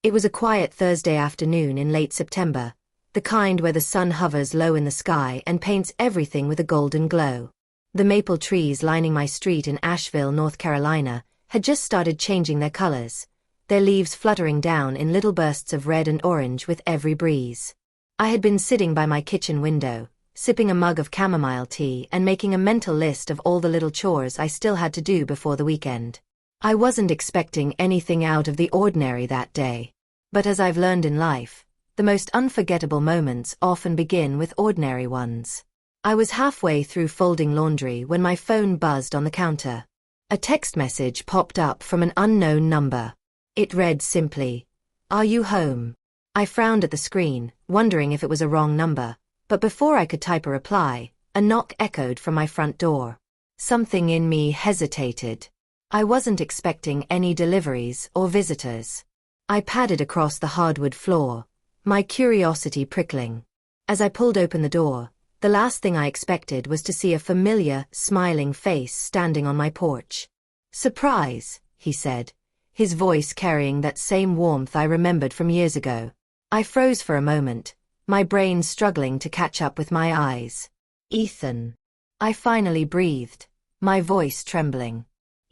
It was a quiet Thursday afternoon in late September, the kind where the sun hovers low in the sky and paints everything with a golden glow. The maple trees lining my street in Asheville, North Carolina, had just started changing their colors, their leaves fluttering down in little bursts of red and orange with every breeze. I had been sitting by my kitchen window, sipping a mug of chamomile tea and making a mental list of all the little chores I still had to do before the weekend. I wasn't expecting anything out of the ordinary that day. But as I've learned in life, the most unforgettable moments often begin with ordinary ones. I was halfway through folding laundry when my phone buzzed on the counter. A text message popped up from an unknown number. It read simply, "Are you home?" I frowned at the screen, wondering if it was a wrong number, but before I could type a reply, a knock echoed from my front door. Something in me hesitated. I wasn't expecting any deliveries or visitors. I padded across the hardwood floor, my curiosity prickling. As I pulled open the door, the last thing I expected was to see a familiar, smiling face standing on my porch. "Surprise," he said, his voice carrying that same warmth I remembered from years ago. I froze for a moment, my brain struggling to catch up with my eyes. "Ethan." I finally breathed, my voice trembling.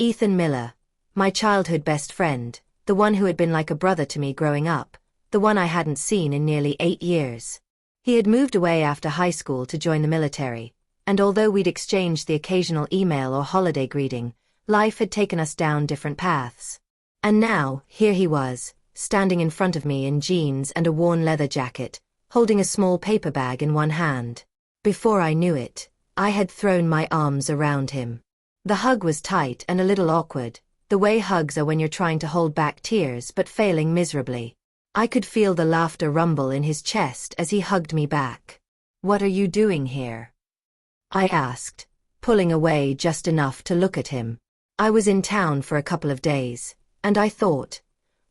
Ethan Miller, my childhood best friend, the one who had been like a brother to me growing up, the one I hadn't seen in nearly 8 years. He had moved away after high school to join the military, and although we'd exchanged the occasional email or holiday greeting, life had taken us down different paths. And now, here he was, standing in front of me in jeans and a worn leather jacket, holding a small paper bag in one hand. Before I knew it, I had thrown my arms around him. The hug was tight and a little awkward, the way hugs are when you're trying to hold back tears but failing miserably. I could feel the laughter rumble in his chest as he hugged me back. "What are you doing here?" I asked, pulling away just enough to look at him. I was in town for a couple of days, and I thought,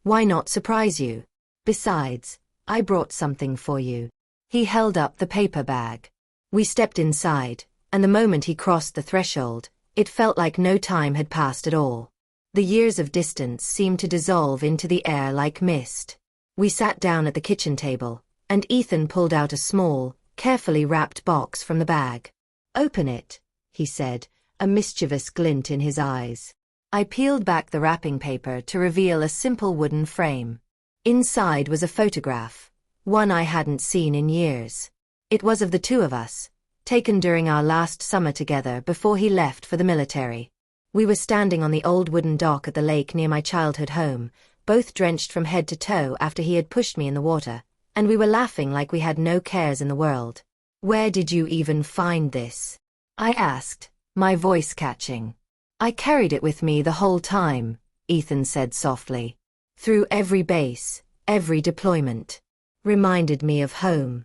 why not surprise you? Besides, I brought something for you. He held up the paper bag. We stepped inside, and the moment he crossed the threshold, it felt like no time had passed at all. The years of distance seemed to dissolve into the air like mist. We sat down at the kitchen table, and Ethan pulled out a small, carefully wrapped box from the bag. "Open it," he said, a mischievous glint in his eyes. I peeled back the wrapping paper to reveal a simple wooden frame. Inside was a photograph, one I hadn't seen in years. It was of the two of us, taken during our last summer together before he left for the military. We were standing on the old wooden dock at the lake near my childhood home, both drenched from head to toe after he had pushed me in the water, and we were laughing like we had no cares in the world. "Where did you even find this?" I asked, my voice catching. "I carried it with me the whole time," Ethan said softly. "Through every base, every deployment. Reminded me of home.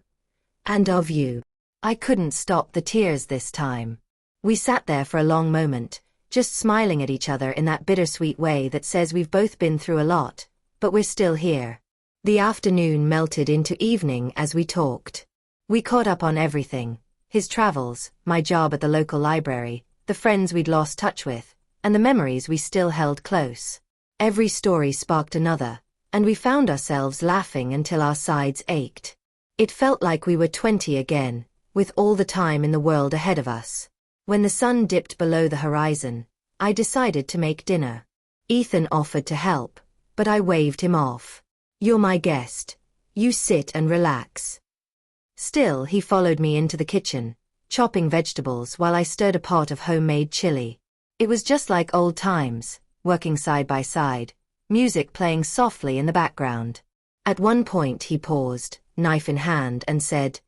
And of you." I couldn't stop the tears this time. We sat there for a long moment, just smiling at each other in that bittersweet way that says we've both been through a lot, but we're still here. The afternoon melted into evening as we talked. We caught up on everything: his travels, my job at the local library, the friends we'd lost touch with, and the memories we still held close. Every story sparked another, and we found ourselves laughing until our sides ached. It felt like we were 20 again, with all the time in the world ahead of us. When the sun dipped below the horizon, I decided to make dinner. Ethan offered to help, but I waved him off. "You're my guest. You sit and relax." Still, he followed me into the kitchen, chopping vegetables while I stirred a pot of homemade chili. It was just like old times, working side by side, music playing softly in the background. At one point he paused, knife in hand, and said,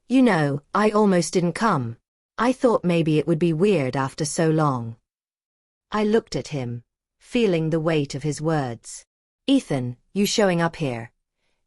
"You know, I almost didn't come. I thought maybe it would be weird after so long." I looked at him, feeling the weight of his words. "Ethan, you showing up here.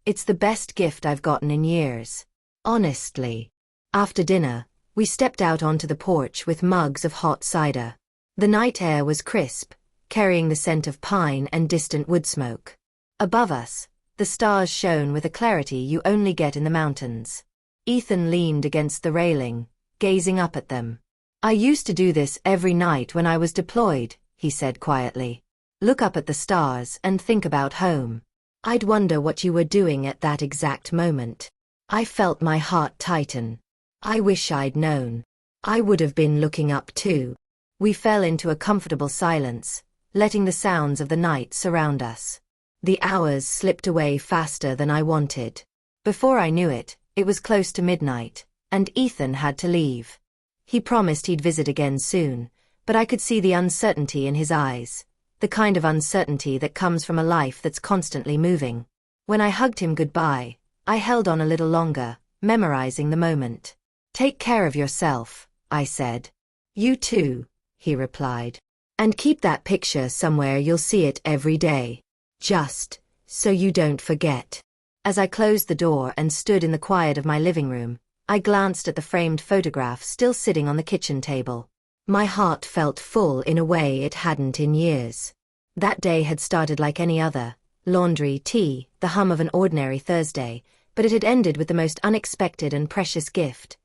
It's the best gift I've gotten in years. Honestly." After dinner, we stepped out onto the porch with mugs of hot cider. The night air was crisp, carrying the scent of pine and distant wood smoke. Above us, the stars shone with a clarity you only get in the mountains. Ethan leaned against the railing, gazing up at them. "I used to do this every night when I was deployed," he said quietly. "Look up at the stars and think about home. I'd wonder what you were doing at that exact moment. I felt my heart tighten. I wish I'd known. I would have been looking up too. We fell into a comfortable silence, letting the sounds of the night surround us. The hours slipped away faster than I wanted. Before I knew it, it was close to midnight, and Ethan had to leave. He promised he'd visit again soon, but I could see the uncertainty in his eyes, the kind of uncertainty that comes from a life that's constantly moving. When I hugged him goodbye, I held on a little longer, memorizing the moment. "Take care of yourself," I said. "You too," he replied. "And keep that picture somewhere you'll see it every day. Just so you don't forget." As I closed the door and stood in the quiet of my living room, I glanced at the framed photograph still sitting on the kitchen table. My heart felt full in a way it hadn't in years. That day had started like any other: laundry, tea, the hum of an ordinary Thursday, but it had ended with the most unexpected and precious gift: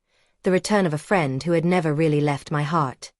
the return of a friend who had never really left my heart.